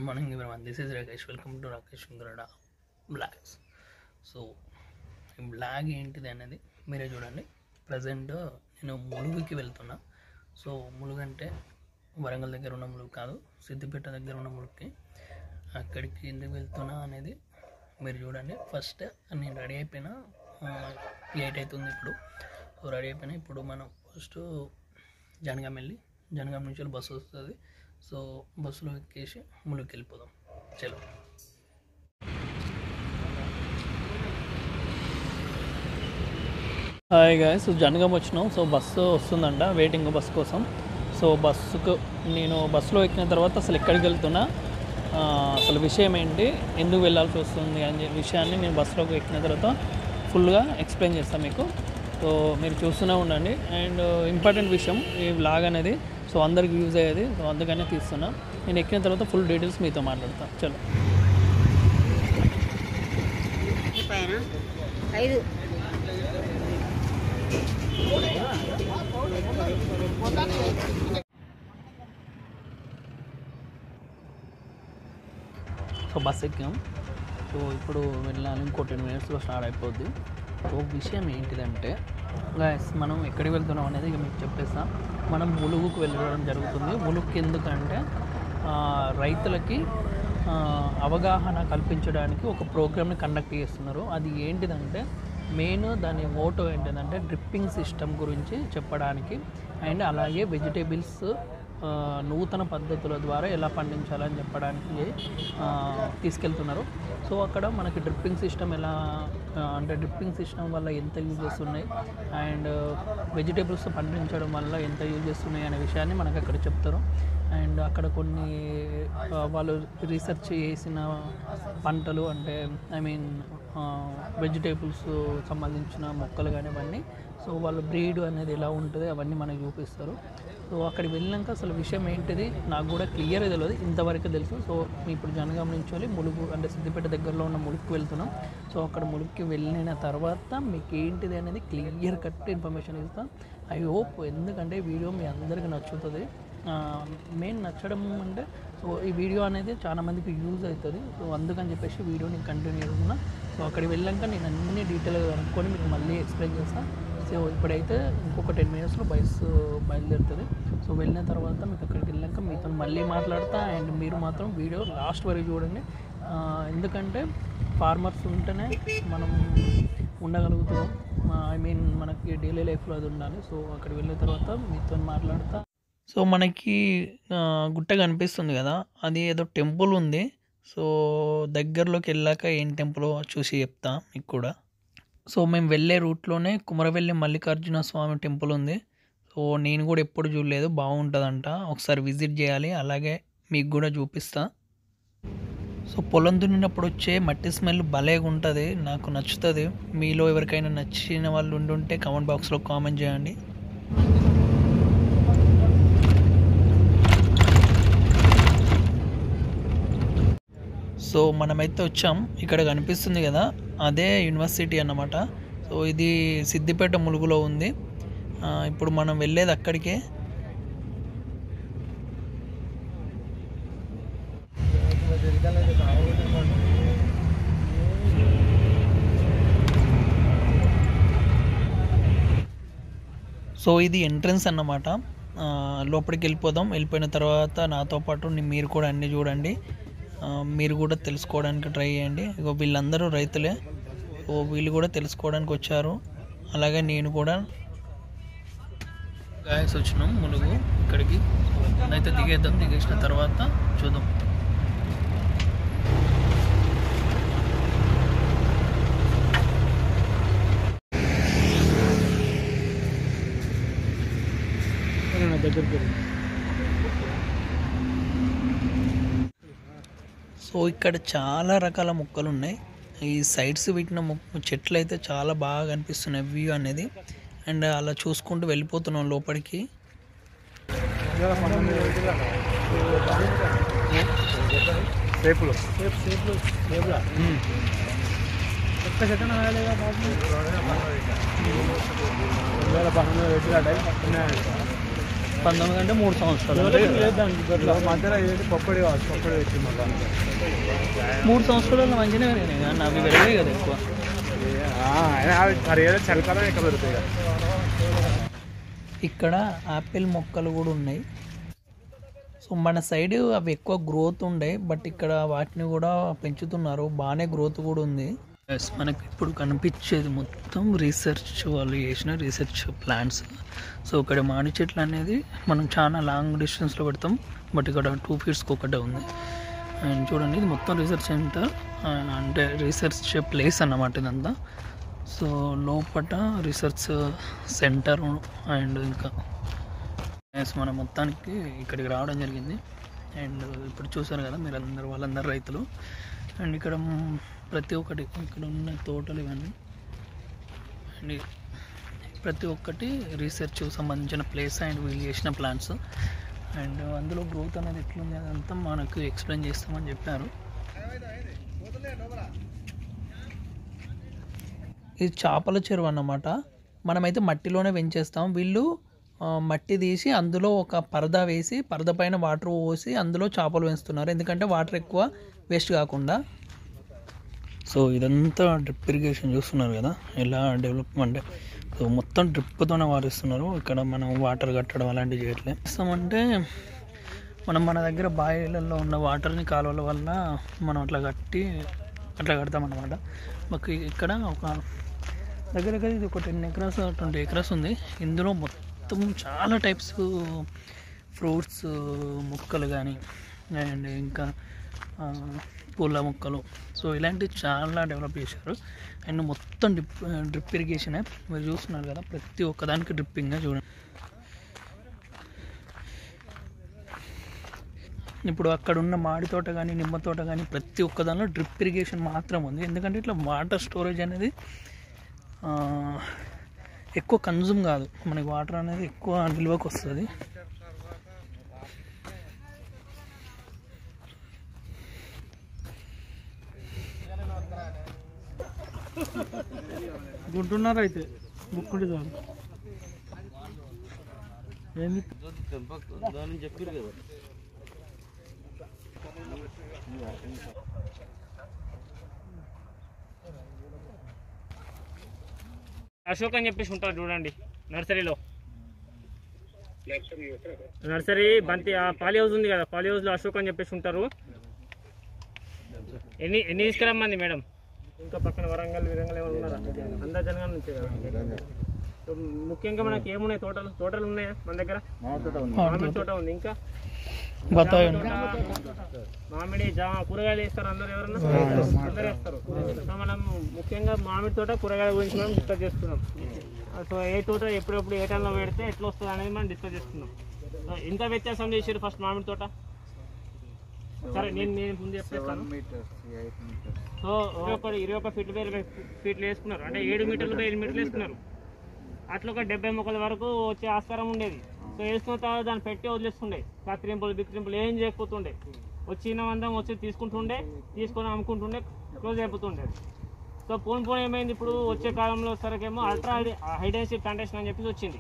Morning everyone. This is Rakesh. Welcome to Rakesh Sundarada Vlogs. So ఈ blog ఏంటిది అనేది మీరే చూడండి. ప్రజెంట్ నేను ములుగుకి వెళ్తున్నా. సో ములుగు అంటే వరంగల్ దగ్గర ఉన్న ములుగు కాదు, సిద్దిపేట దగ్గర ఉన్న ములుగుకి. అక్కడికి ఎందుకు వెళ్తున్నా అనేది మీరు చూడండి. ఫస్ట్ నేను రెడీ అయిపోయినా, 8 అవుతుంది ఇప్పుడు. సో రెడీ అయిపోయినా. ఇప్పుడు మనం ఫస్ట్ జనగాం వెళ్ళి, జనగాం నుంచి బస్సు వస్తుంది. సో బస్సులో ఎక్కేసి ములుగుకి వెళ్ళిపోదాం. చలో. హాయ్ గాయ్స్, సో జనగాం వచ్చినాం. సో బస్సు వస్తుందంట, వెయిటింగ్ బస్ కోసం. సో నేను బస్సులో ఎక్కిన తర్వాత అసలు ఎక్కడికి వెళ్తున్నా, అసలు విషయం ఏంటి, ఎందుకు వెళ్ళాల్సి వస్తుంది అనే విషయాన్ని నేను బస్సులోకి ఎక్కిన తర్వాత ఫుల్గా ఎక్స్ప్లెయిన్ చేస్తాను మీకు. సో మీరు చూస్తూనే ఉండండి. అండ్ ఇంపార్టెంట్ విషయం ఈ వ్లాగ్ అనేది, సో అందరికి యూజ్ అయ్యేది. సో అందుకనే తీస్తున్నా. నేను ఎక్కిన తర్వాత ఫుల్ డీటెయిల్స్ మీతో మాట్లాడతాను. చలో. So bus ఎక్కాం. సో ఇప్పుడు వెళ్ళాలి, ఇంకో 10 minutesలో స్టార్ట్ అయిపోద్ది. సో విషయం ఏంటిదంటే గాయస్, మనం ఎక్కడికి వెళ్తున్నాం అనేది ఇక మీకు చెప్పేస్తా. మనం ములుగుకు వెళ్ళడం జరుగుతుంది. ములుగుకి ఎందుకంటే రైతులకి అవగాహన కల్పించడానికి ఒక ప్రోగ్రామ్ని కండక్ట్ చేస్తున్నారు. అది ఏంటిదంటే మెయిన్ దాని మోటో ఏంటిదంటే డ్రిప్పింగ్ సిస్టమ్ గురించి చెప్పడానికి, అండ్ అలాగే వెజిటేబుల్స్ నూతన పద్ధతుల ద్వారా ఎలా పండించాలని చెప్పడానికి తీసుకెళ్తున్నారు. సో అక్కడ మనకి డ్రిప్పింగ్ సిస్టమ్ ఎలా అంటే డ్రిప్పింగ్ సిస్టమ్ వల్ల ఎంత యూజెస్ ఉన్నాయి, అండ్ వెజిటేబుల్స్ పండించడం వల్ల ఎంత యూజెస్ ఉన్నాయి అనే విషయాన్ని మనకు అక్కడ చెప్తారు. అండ్ అక్కడ కొన్ని వాళ్ళు రీసెర్చ్ చేసిన పంటలు, అంటే ఐ మీన్ వెజిటేబుల్స్ సంబంధించిన మొక్కలు కానీ అవన్నీ, సో వాళ్ళ బ్రీడ్ అనేది ఎలా ఉంటుంది అవన్నీ మనకు చూపిస్తారు. సో అక్కడికి వెళ్ళినాక అసలు విషయం ఏంటిది నాకు కూడా క్లియర్గా తెలియదు, ఇంతవరకు తెలుసు. సో ఇప్పుడు జనగాం నుంచి వెళ్ళి ములుగు అంటే సిద్దిపేట దగ్గరలో ఉన్న ములుగుకి వెళ్తున్నాం. సో అక్కడ ములుగుకి వెళ్ళిన తర్వాత మీకు ఏంటిది అనేది క్లియర్ కట్ ఇన్ఫర్మేషన్ ఇస్తాను. ఐ హోప్, ఎందుకంటే వీడియో మీ అందరికీ నచ్చుతుంది. మెయిన్ నచ్చడం అంటే సో ఈ వీడియో అనేది చాలామందికి యూజ్ అవుతుంది. సో అందుకని చెప్పేసి వీడియోని కంటిన్యూ చేస్తున్నా. సో అక్కడికి వెళ్ళాక నేను అన్ని డీటెయిల్గా కనుక్కొని మీకు మళ్ళీ ఎక్స్ప్లెయిన్ చేస్తాను. సో ఇప్పుడైతే ఇంకొక 10 minutesలో బస్సు బయలుదేరుతుంది. సో వెళ్ళిన తర్వాత మీకు అక్కడికి వెళ్ళాక మీతో మళ్ళీ మాట్లాడతా. అండ్ మీరు మాత్రం వీడియో లాస్ట్ వరకు చూడండి. ఎందుకంటే ఫార్మర్స్ ఉంటేనే మనం ఉండగలుగుతాం. ఐ మీన్ మనకి డైలీ లైఫ్లో అది ఉండాలి. సో అక్కడికి వెళ్ళిన తర్వాత మీతో మాట్లాడతా. సో మనకి గుట్ట కనిపిస్తుంది కదా, అది ఏదో టెంపుల్ ఉంది. సో దగ్గరలోకి వెళ్ళాక ఏం టెంపుల్ చూసి చెప్తా మీకు కూడా. సో మేము వెళ్ళే రూట్లోనే కుమరవెల్లి మల్లికార్జున స్వామి టెంపుల్ ఉంది. సో నేను కూడా ఎప్పుడు చూడలేదు, బాగుంటుందంట, ఒకసారి విజిట్ చేయాలి. అలాగే మీకు కూడా చూపిస్తా. సో పొలం దున్నినప్పుడు వచ్చే మట్టి స్మెల్ భలేగా ఉంటుంది, నాకు నచ్చుతుంది. మీలో ఎవరికైనా నచ్చిన వాళ్ళు ఉండుంటే కామెంట్ బాక్స్లో కామెంట్ చేయండి. సో మనమైతే వచ్చాం. ఇక్కడ కనిపిస్తుంది కదా, అదే యూనివర్సిటీ అన్నమాట. సో ఇది సిద్దిపేట ములుగులో ఉంది. ఇప్పుడు మనం వెళ్ళేది అక్కడికే. సో ఇది ఎంట్రన్స్ అన్నమాట. లోపలికి వెళ్ళిపోదాం. వెళ్ళిపోయిన తర్వాత నాతో పాటు మీరు కూడా అన్నీ చూడండి, మీరు కూడా తెలుసుకోవడానికి ట్రై చేయండి. ఇగో వీళ్ళందరూ రైతులే. సో వీళ్ళు కూడా తెలుసుకోవడానికి వచ్చారు. అలాగే నేను కూడా గాయస్ వచ్చినాం ములుగు ఇక్కడికి. అయితే దిగేద్దాం. దిగేసిన తర్వాత చూద్దాం. దగ్గరికి సో ఇక్కడ చాలా రకాల మొక్కలు ఉన్నాయి. ఈ సైడ్స్ పెట్టిన చెట్లు అయితే చాలా బాగా కనిపిస్తున్నాయి వ్యూ అనేది. అండ్ అలా చూసుకుంటూ వెళ్ళిపోతున్నాం లోపలికి. 19 అంటే 3 సంవత్సరాలు మధ్యలో పప్పడి పెట్టి 3 సంవత్సరాలు మంచిగా పెరిగినాయి కానీ అవి పెరిగాయి కదా ఎక్కువ. మరి ఏదో చలికాలం ఎక్కువ పెరుగుతాయి కదా. ఇక్కడ యాపిల్ మొక్కలు కూడా ఉన్నాయి. సో మన సైడ్ అవి ఎక్కువ గ్రోత్ ఉండే, బట్ ఇక్కడ వాటిని కూడా పెంచుతున్నారు, బాగానే గ్రోత్ కూడా ఉంది. మనకి ఇప్పుడు కనిపించేది మొత్తం రీసెర్చ్ వాళ్ళు చేసిన రీసెర్చ్ ప్లాంట్స్. సో ఇక్కడ మామిడి చెట్లు అనేది మనం చాలా లాంగ్ డిస్టెన్స్లో పెడతాం, బట్ ఇక్కడ 2 ఫీట్స్కి ఒకటే ఉంది. అండ్ చూడండి ఇది మొత్తం రీసెర్చ్ సెంటర్ అంటే రీసెర్చ్ ప్లేస్ అన్నమాట ఇదంతా. సో లోపల రీసెర్చ్ సెంటర్ అండ్ ఇంకా మనం మొత్తానికి ఇక్కడికి రావడం జరిగింది. అండ్ ఇప్పుడు చూసారు కదా మీరు వాళ్ళందరూ రైతులు. అండ్ ఇక్కడ ప్రతి ఒక్కటి ఇక్కడ ఉన్న తోటలు ఇవన్నీ అండ్ ప్రతి ఒక్కటి రీసెర్చ్ సంబంధించిన ప్లేస్ అండ్ వీళ్ళు చేసిన ప్లాంట్స్. అండ్ అందులో గ్రోత్ అనేది ఎట్లుంది అదంతా మనకు ఎక్స్ప్లెయిన్ చేస్తామని చెప్పారు. ఇది చేపల చెరువు అన్నమాట. మనమైతే మట్టిలోనే పెంచేస్తాం, వీళ్ళు మట్టి తీసి అందులో ఒక పరదా వేసి పరద పైన వాటర్ పోసి అందులో చేపలు పెంచుతున్నారు, ఎందుకంటే వాటర్ ఎక్కువ వేస్ట్ కాకుండా. సో ఇదంతా డ్రిప్ ఇరిగేషన్ చూస్తున్నారు కదా ఎలా డెవలప్మెంట్. సో మొత్తం డ్రిప్తోనే వారిస్తున్నారు, ఇక్కడ మనం వాటర్ కట్టడం అలాంటివి చేయట్లేదు. ఇస్తామంటే మన దగ్గర బావిలలో ఉన్న వాటర్ని కాలువల వల్ల మనం అట్లా కడతామన్నమాట. మాకు ఇక్కడ ఒక దగ్గర ఇది ఒక 10 acres 20 acres ఉంది. ఇందులో మొత్తం చాలా టైప్స్ ఫ్రూట్స్ మొక్కలు కానీ అండ్ ఇంకా పూల మొక్కలు, సో ఇలాంటివి చాలా డెవలప్ చేశారు. అండ్ మొత్తం డ్రిప్ ఇరిగేషనే మీరు చూస్తున్నారు కదా, ప్రతి ఒక్కదానికి డ్రిప్పింగ్గా చూడండి. ఇప్పుడు అక్కడ ఉన్న మాడి తోట కానీ నిమ్మ తోట కానీ ప్రతి ఒక్కదానిలో డ్రిప్ ఇరిగేషన్ మాత్రం ఉంది, ఎందుకంటే ఇట్లా వాటర్ స్టోరేజ్ అనేది ఎక్కువ కన్జ్యూమ్ కాదు, మనకి వాటర్ అనేది ఎక్కువ నిల్వకు వస్తుంది. గుంటున్నారు అయితే బుక్కుంటే చాలు. ఏంది చెప్పారు కదా అశోక్ అని చెప్పేసి ఉంటారు చూడండి నర్సరీలో. నర్సరీ బంతి పాలి హౌస్ ఉంది కదా, పాలి హౌస్లో అశోక్ అని చెప్పేసి ఉంటారు. ఎన్ని తీసుకురమ్మంది మేడం? ఇంకా పక్కన వరంగల్ ఏమైనా ఉన్నారా? అందరు జనగాల నుంచి కదా. సో ముఖ్యంగా మనకి ఏమున్నాయి తోటలు ఉన్నాయా మన దగ్గర? మామిడి తోట ఉంది, ఇంకా మామిడి జామ కూరగాయలు వేస్తారు అందరు, ఎవరన్నా అందరు వేస్తారు. సో మనం ముఖ్యంగా మామిడి తోట కూరగాయల గురించి మనం డిస్కస్ చేస్తున్నాం. సో ఏ తోట ఎప్పుడెప్పుడు ఏ టైంలో పెడితే ఎట్లా వస్తుంది అనేది మనం డిస్కస్ చేస్తున్నాం. సో ఎంత వ్యత్యాసం చేసారు ఫస్ట్ మామిడి తోట? సరే నేను ముందు చెప్పేస్తాను. సో 21 ఫీట్లు 20 ఫీట్లు వేసుకున్నారు, అంటే 7 మీటర్లు 8 మీటర్లు వేసుకున్నారు. అట్లా ఒక 70 మొక్కల వరకు వచ్చే ఆస్కారం ఉండేది. సో వేసుకున్న తర్వాత దాన్ని పెట్టి వదిలేస్తుండే, కత్తిరింపులు బిక్తిరింపులు ఏం చేయకపోతుండే. వచ్చిన మందం వచ్చి తీసుకొని అమ్ముకుంటుండే, క్లోజ్ అయిపోతుండే. సో పోన్ ఏమైంది, ఇప్పుడు వచ్చే కాలంలో సరికేమో అల్ట్రా హై డెన్సిటీ ప్లాంటేషన్ అని చెప్పేసి వచ్చింది.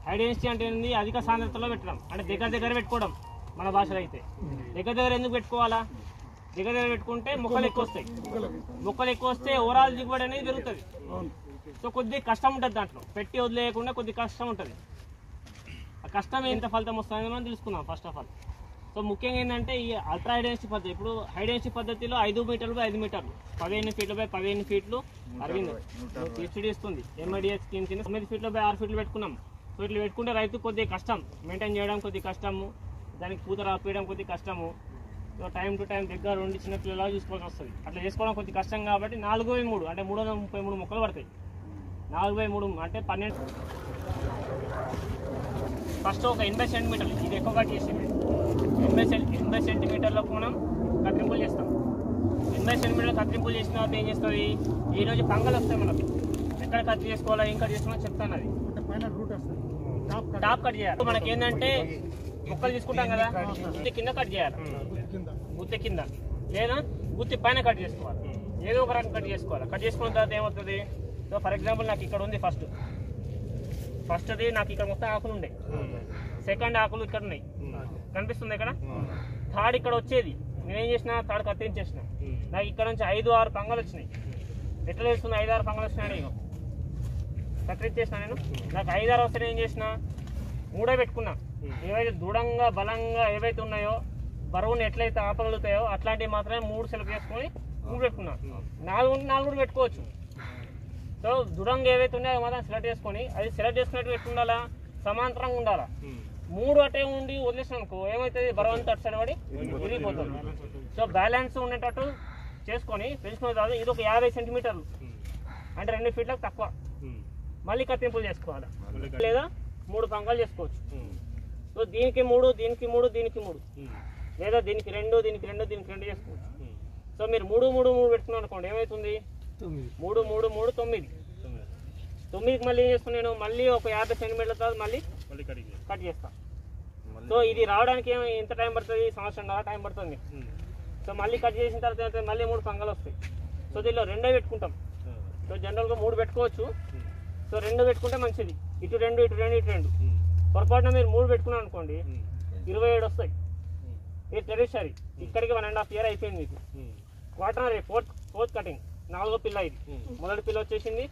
హై డెన్సిటీ అంటే ఏంది? అధిక సాంద్రతలో పెట్టడం, అంటే దగ్గర పెట్టుకోవడం. మన భాషలో అయితే దగ్గర ఎందుకు పెట్టుకోవాలా? దగ్గర పెట్టుకుంటే మొక్కలు ఎక్కువ వస్తే ఓవరాల్ దిగుబడి అనేది పెరుగుతుంది. సో కొద్దిగా కష్టం ఉంటుంది, దాంట్లో పెట్టి వదిలేయకుండా కొద్దిగా కష్టం ఉంటుంది. ఆ కష్టం ఎంత ఫలితం వస్తుందని మనం తెలుసుకుందాం ఫస్ట్ ఆఫ్ ఆల్. సో ముఖ్యంగా ఏంటంటే ఈ అల్ట్రా హై డెన్సిటీ పద్ధతి, ఇప్పుడు హై డెన్సిటీ పద్ధతిలో 5 మీటర్లు 5 మీటర్లు 15 ఫీట్లు 15 ఫీట్లు అరవింది సబ్సిడీ ఇస్తుంది. ఎంఐడిఎస్ స్కీమ్ కింద 9 ఫీట్లు 6 ఫీట్లు పెట్టుకున్నాం. సో ఇట్లా పెట్టుకుంటే రైతు కొద్దిగా కష్టం, మెయింటైన్ చేయడం కొద్దిగా కష్టము, దానికి పూత రాపేయడం కొద్దిగా కష్టము. సో టైం టు టైం దగ్గర 2 చిన్న పిల్లలా చూసుకోవాల్సి వస్తుంది. అట్లా చేసుకోవడం కొద్దిగా కష్టం కాబట్టి 4/3 అంటే 333 మొక్కలు పడతాయి. 4/3 అంటే 12. ఫస్ట్ ఒక 80 సెంటీమీటర్లు, ఇది ఎక్కువ కట్ చేసింది. 80 సెంటీమీటర్లకు మనం కత్తిరింపులు చేస్తాం. 80 సెంటీమీటర్లు కత్తిరింపులు చేసిన తర్వాత ఏం చేస్తుంది, ఈరోజు పంగలు వస్తాయి మనకు. ఎక్కడ కట్ చేసుకోవాలా ఏం కట్ చేసుకోవాలని చెప్తాను. అది పైన రూట్ వస్తుంది, టాప్ కట్ చేయాలి. మనకి ఏంటంటే మొక్కలు తీసుకుంటాం కదా, గుత్తి కింద కట్ చేయాలి, గుత్తి కింద లేదా గుత్తి పైన కట్ చేసుకోవాలి. ఏదో ఒక రకం కట్ చేసుకోవాలి. కట్ చేసుకున్న తర్వాత ఏమవుతుంది, సో ఫర్ ఎగ్జాంపుల్ నాకు ఇక్కడ ఉంది ఫస్ట్ది నాకు ఇక్కడ మొత్తం ఆకులు ఉండే. సెకండ్ ఆకులు ఇక్కడ ఉన్నాయి, కనిపిస్తుంది ఇక్కడ. థర్డ్ ఇక్కడ వచ్చేది, నేనేం చేసిన థర్డ్ కత్తిరించేసిన. నాకు ఇక్కడ నుంచి 5-6 పంగలు వచ్చినాయి. ఎట్లా తెలుస్తుంది 5-6 పంగలు వచ్చినాయి? ఇక కత్తిరించేసిన నేను. నాకు 5-6 వస్తే ఏం చేసిన, 3 పెట్టుకున్నా. ఏవైతే దృఢంగా బలంగా ఏవైతే ఉన్నాయో, బరువుని ఎట్లయితే ఆపగలుగుతాయో అట్లాంటివి మాత్రమే 3 సెలెక్ట్ చేసుకొని 3 పెట్టుకున్నా. 4 కూడా పెట్టుకోవచ్చు. సో దృఢంగా ఏవైతే ఉన్నాయో అవి మాత్రం సెలెక్ట్ చేసుకొని, అది సెలెక్ట్ చేసుకున్నట్టు పెట్టుకుండాలా, సమాంతరంగా ఉండాలా. 3 అటే ఉండి వదిలేసిన అనుకో ఏమవుతుంది, బరువు అంతా అటు సైడ్ పడి విరిగిపోతుంది. సో బ్యాలెన్స్ ఉండేటట్టు చేసుకొని పెంచుకున్న తర్వాత ఇది ఒక 50 సెంటీమీటర్లు అంటే 2 ఫీట్లకు తక్కువ మళ్ళీ కత్తింపులు చేసుకోవాలి, లేదా 3 పంకాలు చేసుకోవచ్చు. సో దీనికి 3, దీనికి 3, దీనికి 3, లేదా దీనికి 2, దీనికి 2, దీనికి 2 చేసుకోవచ్చు. సో మీరు 3, 3, 3 పెట్టుకున్నాను అనుకోండి, ఏమవుతుంది 3, 3, 3, 9. 9కి మళ్ళీ ఏం చేస్తాను నేను, మళ్ళీ ఒక 50 సెంటీమీటర్ల తర్వాత మళ్ళీ కట్ చేస్తాను. సో ఇది రావడానికి ఎంత టైం పడుతుంది, సంవత్సరం టైం పడుతుంది. సో మళ్ళీ కట్ చేసిన తర్వాత మళ్ళీ 3 పంకాలు వస్తాయి. సో దీనిలో 2 పెట్టుకుంటాం. సో జనరల్గా 3 పెట్టుకోవచ్చు. సో 2 పెట్టుకుంటే మంచిది, ఇటు 2, ఇటు 2, ఇటు 2. పొరపాటున మీరు 3 పెట్టుకున్నాను అనుకోండి 27 వస్తాయి. ఇది టెరిషరీ, ఇక్కడికి 1.5 year అయిపోయింది మీకు. క్వార్టనరీ ఫోర్త్ కటింగ్, 4వ పిల్ల. ఇది మొదటి పిల్ల వచ్చేసింది,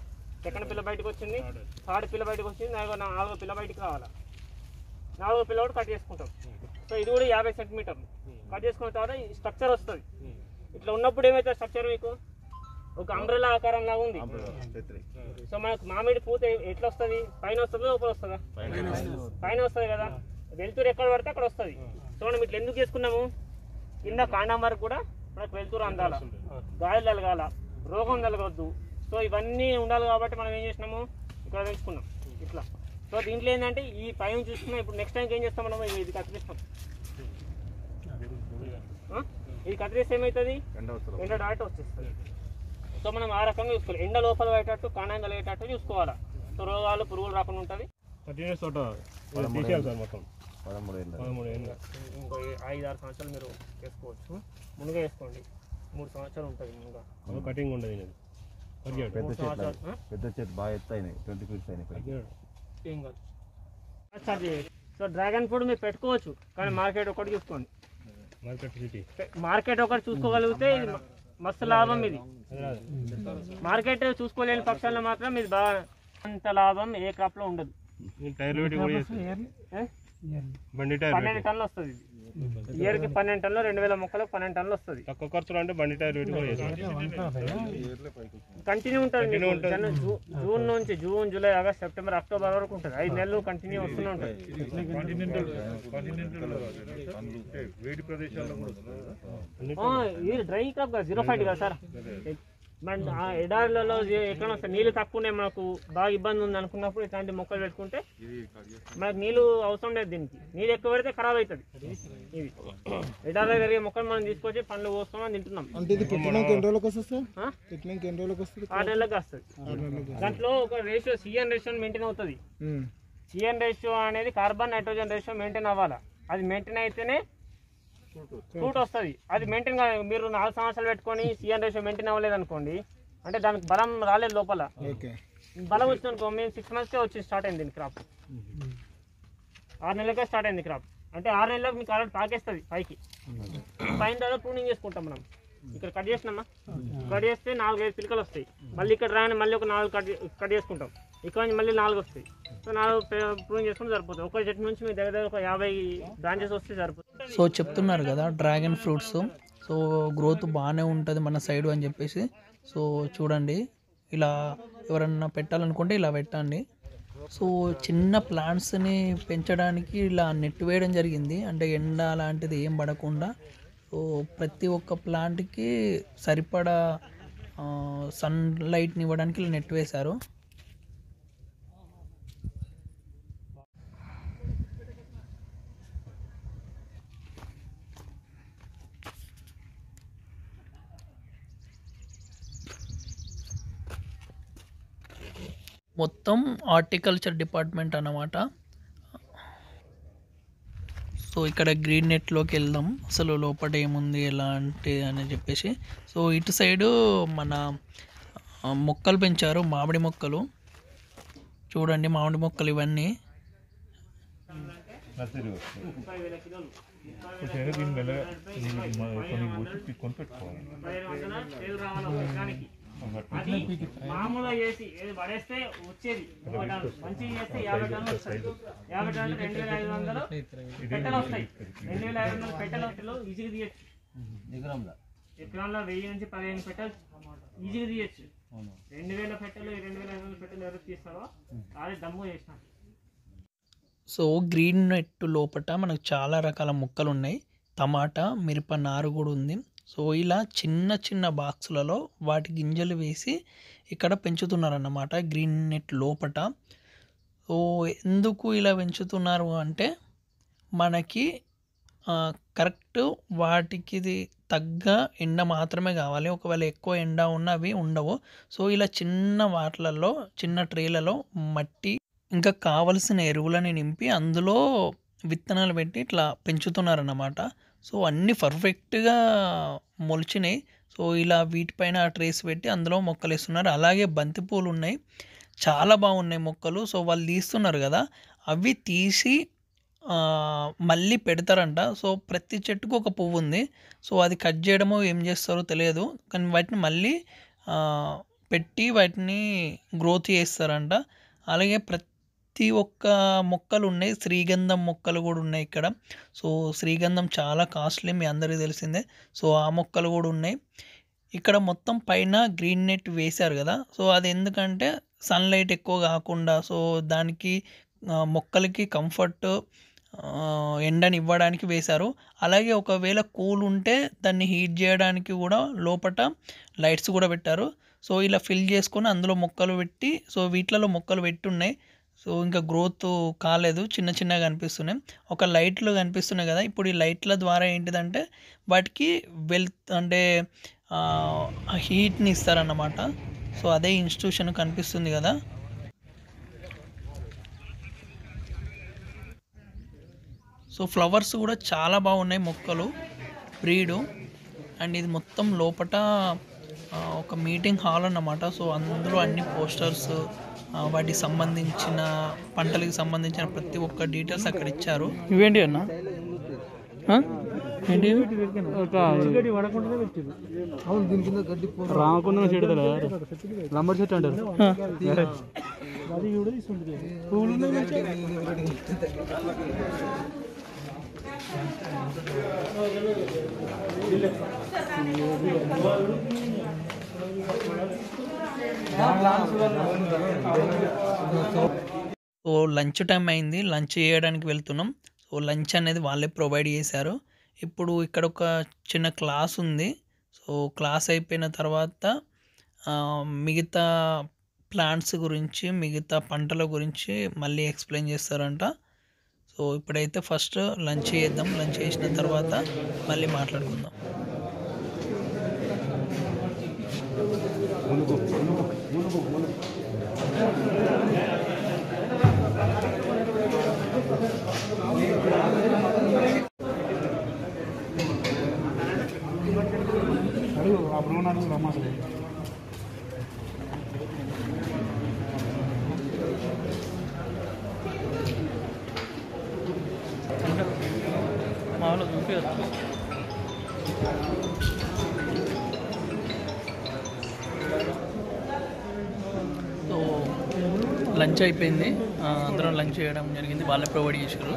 సెకండ్ పిల్ల బయటకు వచ్చింది, థర్డ్ పిల్ల బయటకు వచ్చింది, 4వ పిల్ల బయటకు రావాలా. 4వ పిల్ల కూడా కట్ చేసుకుంటాం. సో ఇది కూడా 50 సెంటీమీటర్లు కట్ చేసుకున్న తర్వాత ఈ స్ట్రక్చర్ వస్తుంది. ఇట్లా ఉన్నప్పుడు ఏమైతే స్ట్రక్చర్ మీకు ఒక అంబ్రెలా ఆకారం లాగా ఉంది. సో మనకు మామిడి పూత ఎట్లా వస్తుంది, పైన వస్తుందా లోపల వస్తుందా? పైన వస్తుంది కదా. వెలుతురు ఎక్కడ పడితే అక్కడ వస్తుంది. సో మనం ఇట్లా ఎందుకు చేసుకున్నాము, కింద కాండం వరకు కూడా మనకు వెలుతురు అందాల, గాలి తలగాల, రోగం తలగొద్దు. సో ఇవన్నీ ఉండాలి కాబట్టి మనం ఏం చేసినాము, ఇక్కడ పెంచుకున్నాం ఇట్లా. సో దీంట్లో ఏంటంటే ఈ పైన చూసుకున్నాం. ఇప్పుడు నెక్స్ట్ టైంకి ఏం చేస్తాం మనం, ఇది కత్తిరిస్తాం. ఇది కత్తిరిస్తే ఏమవుతుంది, ఎండ డాట్ వచ్చేస్తుంది. సో మనం ఆ రకంగా చూసుకోవాలి, ఎండ లోపల పడేటట్టు కాండం కలిగేటట్టు చూసుకోవాలి. సో రోగాలు పురుగులు రాకుండా ఉంటుంది. 5-6 సంవత్సరాలు మీరు వేసుకోవచ్చు. మునుగా వేసుకోండి, 3 సంవత్సరాలు ఉంటుంది మునుగా. కటింగ్ ఉండదు, పెద్ద చెట్టు బాగా ఎత్తైనాయి, 20 feet అయినాయి. ఏం కాదు. సో డ్రాగన్ ఫ్రూట్ మీరు పెట్టుకోవచ్చు, కానీ మార్కెట్ ఒకటి చూసుకోండి. మార్కెట్ ఒకటి చూసుకోగలిగితే ఇది మస్తు లాభం. ఇది మార్కెట్ చూసుకోలేని పక్షాల్లో మాత్రం ఇది బాగా అంత లాభం ఏ క్రాప్ లో ఉండదు. 12 టన్నులు వస్తుంది. ఇయర్కి 12 టన్నులు, 2000 మొక్కలకు 12 టన్నులు వస్తుంది. తక్కువ ఖర్చులు అంటే బండి టైర్ కంటిన్యూ ఉంటుంది. జూన్ నుంచి June, July, August, September, October వరకు ఉంటుంది. 5 నెలలు కంటిన్యూ వస్తూనే ఉంటుంది. ఇది డ్రై క్రాప్ కదా, 0.5 కదా సార్. మన ఎడారులలో ఎక్కడ నీళ్ళు తక్కువ ఉన్నాయి, మనకు బాగా ఇబ్బంది ఉంది అనుకున్నప్పుడు ఇట్లాంటి మొక్కలు పెట్టుకుంటే మనకు నీళ్ళు అవసరం లేదు. దీనికి నీళ్ళు ఎక్కువ పెడితే ఖరాబ్ అవుతుంది. ఇది ఎడారిలో పెరిగే మొక్కలు మనం తీసుకొచ్చి పండ్లు కోసుకొని తింటున్నాం. 6 నెలలకు వస్తుంది. దాంట్లో ఒక రేషియో CN రేషియో మెయింటైన్ అవుతుంది. CN రేషియో అనేది కార్బన్ నైట్రోజన్ రేషియో మెయింటైన్ అవ్వాలి. అది మెయింటైన్ అయితేనే ఫ్రూట్ వస్తుంది. అది మెయింటైన్ గా మీరు 4 సంవత్సరాలు పెట్టుకొని CN రేషియో మెయింటైన్ అవ్వలేదు అనుకోండి, అంటే దానికి బలం రాలేదు లోపల. బలం వచ్చింది అనుకో, మేము 6 monthsకే వచ్చి స్టార్ట్ అయింది దీని క్రాప్. 6 నెలలకే స్టార్ట్ అయింది క్రాప్. అంటే 6 నెలలకు మీకు ఆల్రెడీ పాకేస్తుంది పైకి. పైన తర్వాత ప్రూనింగ్ చేసుకుంటాం మనం. ఇక్కడ కట్ చేసినామా, కట్ చేస్తే 4-5 పిలకలు వస్తాయి. మళ్ళీ ఇక్కడ రాగానే మళ్ళీ ఒక 4 కట్ చేసుకుంటాం. ఇక్కడ నుంచి మళ్ళీ 4 వస్తాయి. సో 4 ప్రూనింగ్ చేసుకుంటే సరిపోతుంది. ఒక చెట్టు నుంచి మీ దగ్గర ఒక 50 బ్రాంచెస్ వస్తే సరిపోతుంది. సో చెప్తున్నారు కదా డ్రాగన్ ఫ్రూట్స్, సో గ్రోత్ బాగానే ఉంటుంది మన సైడ్ అని చెప్పేసి. సో చూడండి, ఇలా ఎవరన్నా పెట్టాలనుకుంటే ఇలా పెట్టండి. సో చిన్న ప్లాంట్స్ని పెంచడానికి ఇలా నెట్ వేయడం జరిగింది, అంటే ఎండ లాంటిది ఏం పడకుండా. సో ప్రతి ఒక్క ప్లాంట్కి సరిపడా సన్లైట్ని ఇవ్వడానికి ఇలా నెట్ వేశారు. మొత్తం హార్టికల్చర్ డిపార్ట్మెంట్ అన్నమాట. సో ఇక్కడ గ్రీన్ నెట్లోకి వెళ్దాం, అసలు లోపల ఏముంది ఎలాంటి అని చెప్పేసి. సో ఇటు సైడు మన మొక్కలు పెంచారు, మామిడి మొక్కలు. చూడండి మామిడి మొక్కలు ఇవన్నీ. నర్సరీ వస్తుంది 30,000 కిలోలు. దీని మెల్లగా కొన్ని పోసి కొనిపెట్టుకోవాలి. 1500 సేల్ రావాలి ఎకరానికి. అది మామూలుగా చేసి ఏది పడేస్తే వచ్చేది 30 టన్నులు. మంచిగా చేస్తే 50 టన్నులు వస్తాయి. 50 టన్నులు 2500 పెట్టెలు వస్తాయి. 2500 పెట్టెలు ఈజీగా తీయచ్చు. ఎకరంలో 1000 నుంచి 15 పెట్టెలు ఈజీగా తీయచ్చు. 2000 పెట్టెలు 2500 పెట్టెలు ఎవరు తీస్తారో అదే దమ్ము చేసిన. సో గ్రీన్ నెట్ లోపల మనకు చాలా రకాల మొక్కలు ఉన్నాయి. టమాటా, మిరప నారు కూడా ఉంది. సో ఇలా చిన్న చిన్న బాక్సులలో వాటి గింజలు వేసి ఇక్కడ పెంచుతున్నారన్నమాట గ్రీన్ నెట్ లోపల. సో ఎందుకు ఇలా పెంచుతున్నారు అంటే మనకి కరెక్ట్ వాటికి తగ్గ ఎండ మాత్రమే కావాలి. ఒకవేళ ఎక్కువ ఎండ ఉన్న అవి ఉండవు. సో ఇలా చిన్న వాటిలలో చిన్న ట్రేలలో మట్టి ఇంకా కావలసిన ఎరువులని నింపి అందులో విత్తనాలు పెట్టి ఇట్లా పెంచుతున్నారన్నమాట. సో అన్నీ పర్ఫెక్ట్గా మొలిచినాయి. సో ఇలా వీటిపైన ట్రేస్ పెట్టి అందులో మొక్కలు వేస్తున్నారు. అలాగే బంతిపూలు ఉన్నాయి, చాలా బాగున్నాయి మొక్కలు. సో వాళ్ళు తీస్తున్నారు కదా, అవి తీసి మళ్ళీ పెడతారంట. సో ప్రతి చెట్టుకు ఒక పువ్వు ఉంది. సో అది కట్ చేయడమో ఏం చేస్తారో తెలియదు, కానీ వాటిని మళ్ళీ పెట్టి వాటిని గ్రోత్ చేస్తారంట. అలాగే ప్రతి ఒక్క మొక్కలు ఉన్నాయి. శ్రీగంధం మొక్కలు కూడా ఉన్నాయి ఇక్కడ. సో శ్రీగంధం చాలా కాస్ట్లీ, మీ అందరికీ తెలిసిందే. సో ఆ మొక్కలు కూడా ఉన్నాయి ఇక్కడ. మొత్తం పైన గ్రీన్ నెట్ వేశారు కదా, సో అది ఎందుకంటే సన్లైట్ ఎక్కువ కాకుండా, సో దానికి మొక్కలకి కంఫర్ట్ ఎండని ఇవ్వడానికి వేశారు. అలాగే ఒకవేళ కూల్ ఉంటే దాన్ని హీట్ చేయడానికి కూడా లోపల లైట్స్ కూడా పెట్టారు. సో ఇలా ఫిల్ చేసుకొని అందులో మొక్కలు పెట్టి, సో వీటిలలో మొక్కలు పెట్టి ఉన్నాయి. సో ఇంకా గ్రోత్ కాలేదు, చిన్న చిన్నగా కనిపిస్తున్నాయి. ఒక లైట్లు కనిపిస్తున్నాయి కదా, ఇప్పుడు ఈ లైట్ల ద్వారా ఏంటిదంటే వాటికి అంటే హీట్ని ఇస్తారన్నమాట. సో అదే ఇన్స్టిట్యూషన్ కనిపిస్తుంది కదా. సో ఫ్లవర్స్ కూడా చాలా బాగున్నాయి మొక్కలు, బ్రీడు. అండ్ ఇది మొత్తం లోపల ఒక మీటింగ్ హాల్ అన్నమాట. సో అందులో అన్ని పోస్టర్స్, వాటికి సంబంధించిన పంటలకు సంబంధించిన ప్రతి ఒక్క డీటెయిల్స్ అక్కడ ఇచ్చారు. ఇవేంటి అన్న? రామకుండ చెడు లంబర్ చెట్టు అంటారు. సో లంచ్ టైం అయింది, లంచ్ చేయడానికి వెళ్తున్నాం. సో లంచ్ అనేది వాళ్ళే ప్రొవైడ్ చేశారు. ఇప్పుడు ఇక్కడ ఒక చిన్న క్లాస్ ఉంది. సో క్లాస్ అయిపోయిన తర్వాత మిగతా ప్లాంట్స్ గురించి, మిగతా పంటల గురించి మళ్ళీ ఎక్స్ప్లెయిన్ చేస్తారంట. సో ఇప్పుడైతే ఫస్ట్ లంచ్ చేద్దాం, లంచ్ చేసిన తర్వాత మళ్ళీ మాట్లాడుకుందాం. మామూలు చూపించచ్చు. సో లంచ్ అయిపోయింది, అందరం లంచ్ చేయడం జరిగింది, వాళ్ళే ప్రొవైడ్ చేశారు.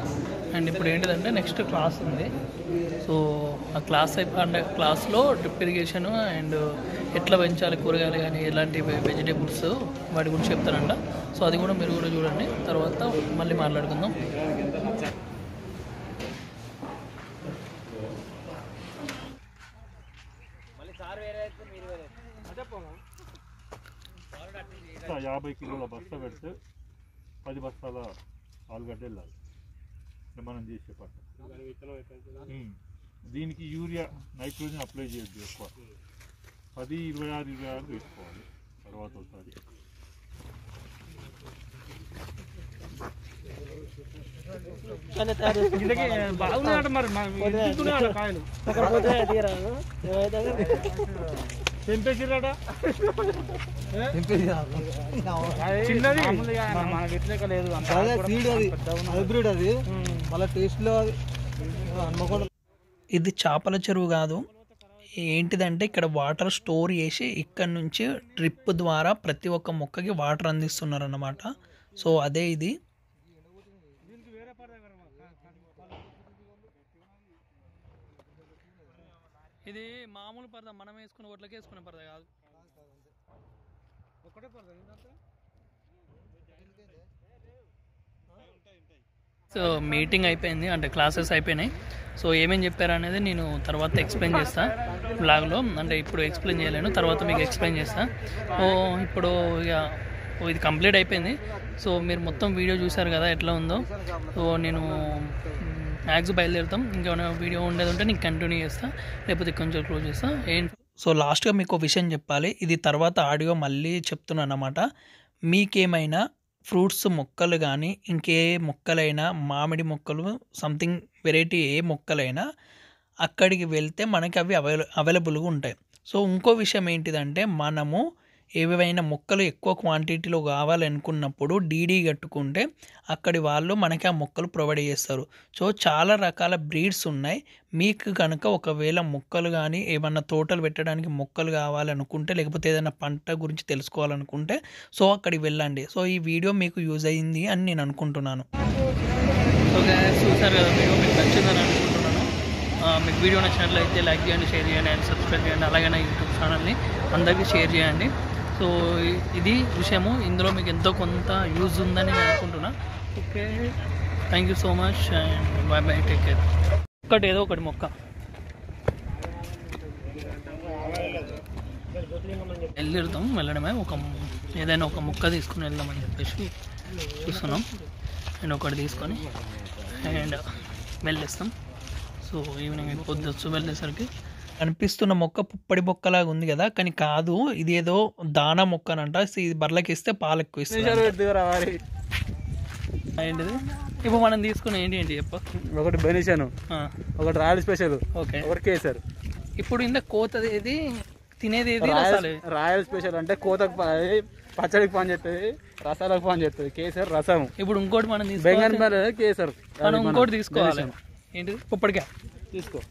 అండ్ ఇప్పుడు ఏంటిదంటే నెక్స్ట్ క్లాస్ ఉంది. సో ఆ క్లాస్ అంటే క్లాస్లో డ్రిప్ ఇరిగేషన్ అండ్ ఎట్లా పెంచాలి కూరగాయలు కానీ ఎలాంటి వెజిటేబుల్స్ వాటి గురించి చెప్తారంట. సో అది కూడా మీరు కూడా చూడండి, తర్వాత మళ్ళీ మాట్లాడుకుందాం. యాభై కిలోల బస్తా పెడితే 10 బస్తాల ఆలుగడ్డ వెళ్ళాలి మనం చేసే పంట. దీనికి యూరియా, నైట్రోజన్ అప్లై చేయొద్దు ఎక్కువ. 10, 26, 26 వేసుకోవాలి తర్వాత ఒకసారి. బాగున్నాడు మరి తెంపేసిరాట చిన్నది మనకి ఎట్లేక లేదు హైబ్రిడ్ అది మళ్ళీ టేస్ట్లో హన్మకొండ. ఇది చేపల చెరువు కాదు, ఏంటిదంటే ఇక్కడ వాటర్ స్టోర్ చేసి ఇక్కడ నుంచి డ్రిప్ ద్వారా ప్రతి ఒక్క మొక్కకి వాటర్ అందిస్తున్నారు అన్నమాట. సో అదే ఇది. ఇది మామూలు పరద, మనం వేసుకునే ఒట్లకి వేసుకునే పరద కాదు. సో మీటింగ్ అయిపోయింది, అంటే క్లాసెస్ అయిపోయినాయి. సో ఏమేమి చెప్పారు అనేది నేను తర్వాత ఎక్స్ప్లెయిన్ చేస్తాను బ్లాగ్లో. అంటే ఇప్పుడు ఎక్స్ప్లెయిన్ చేయలేను, తర్వాత మీకు ఎక్స్ప్లెయిన్ చేస్తాను. ఇప్పుడు ఇక ఇది కంప్లీట్ అయిపోయింది. సో మీరు మొత్తం వీడియో చూసారు కదా ఎట్లా ఉందో. సో నేను మ్యాక్స్ బయలుదేరుతాం. ఇంకేమైనా వీడియో ఉండేది ఉంటే నేను కంటిన్యూ చేస్తాను, లేకపోతే కొంచెం క్లోజ్ చేస్తాను. సో లాస్ట్గా మీకు విషయం చెప్పాలి, ఇది తర్వాత ఆడియో మళ్ళీ చెప్తున్నాను అన్నమాట. మీకేమైనా ఫ్రూట్స్ మొక్కలు కానీ ఇంకే మొక్కలైనా, మామిడి మొక్కలు సంథింగ్ వెరైటీ ఏ మొక్కలైనా అక్కడికి వెళ్తే మనకి అవి అవైలబుల్గా ఉంటాయి. సో ఇంకో విషయం ఏంటిదంటే, మనము ఏవైనా మొక్కలు ఎక్కువ క్వాంటిటీలో కావాలనుకున్నప్పుడు డీడీ కట్టుకుంటే అక్కడి వాళ్ళు మనకి ఆ మొక్కలు ప్రొవైడ్ చేస్తారు. సో చాలా రకాల బ్రీడ్స్ ఉన్నాయి. మీకు కనుక ఒకవేళ మొక్కలు కానీ ఏమన్నా తోటలు పెట్టడానికి మొక్కలు కావాలనుకుంటే, లేకపోతే ఏదైనా పంట గురించి తెలుసుకోవాలనుకుంటే సో అక్కడికి వెళ్ళండి. సో ఈ వీడియో మీకు యూజ్ అయ్యింది అని నేను అనుకుంటున్నాను. సో గైస్ చూసారు కదా, వీడియో మీకు నచ్చిందని అనుకుంటున్నాను. మీకు వీడియో నచ్చినట్లయితే లైక్ చేయండి, షేర్ చేయండి అండ్ సబ్స్క్రైబ్ చేయండి. అలాగే నా యూట్యూబ్ ఛానల్ని అందరికీ షేర్ చేయండి. సో ఇది విషయము, ఇందులో మీకు ఎంతో కొంత యూజ్ ఉందని నేను అనుకుంటున్నా. Okay, thank you so much and by by, take care. ఏదో ఒకటి మొక్క వెళ్తాం, వెళ్ళడమే. ఏదైనా ఒక మొక్క తీసుకుని వెళ్దామని చెప్పేసి చూస్తున్నాం. అండ్ ఒకటి తీసుకొని అండ్ వెళ్ళేస్తాం. సో ఈవినింగ్ పొద్దుచ్చు వెళ్ళేసరికి కనిపిస్తున్న మొక్క పుప్పడి మొక్కలాగా ఉంది కదా, కానీ కాదు, ఇది ఏదో దానా మొక్కనంట. ఇది బర్రెలకి ఇస్తే పాలు ఎక్కువ ఇస్తుంది. ఏంటిది ఇప్పుడు మనం తీసుకున్న ఏంటి చెప్ప? ఒకటి బెనిషను, ఒకటి రాయల్ స్పెషల్, ఓకే, ఒకటి కేసర్. ఇప్పుడు ఇంత కోతది ఏది, తినేది ఏది? రాయల్ స్పెషల్ అంటే కోతకు పచ్చడికి పని చేస్తుంది, రసాలకు పని చేస్తుంది. కేసర్ రసం. ఇప్పుడు ఇంకోటి మనం బెంగన్ కేసర్ మనం ఇంకోటి తీసుకోవాలి. ఏంటిది? పుప్పడికాయ తీసుకో.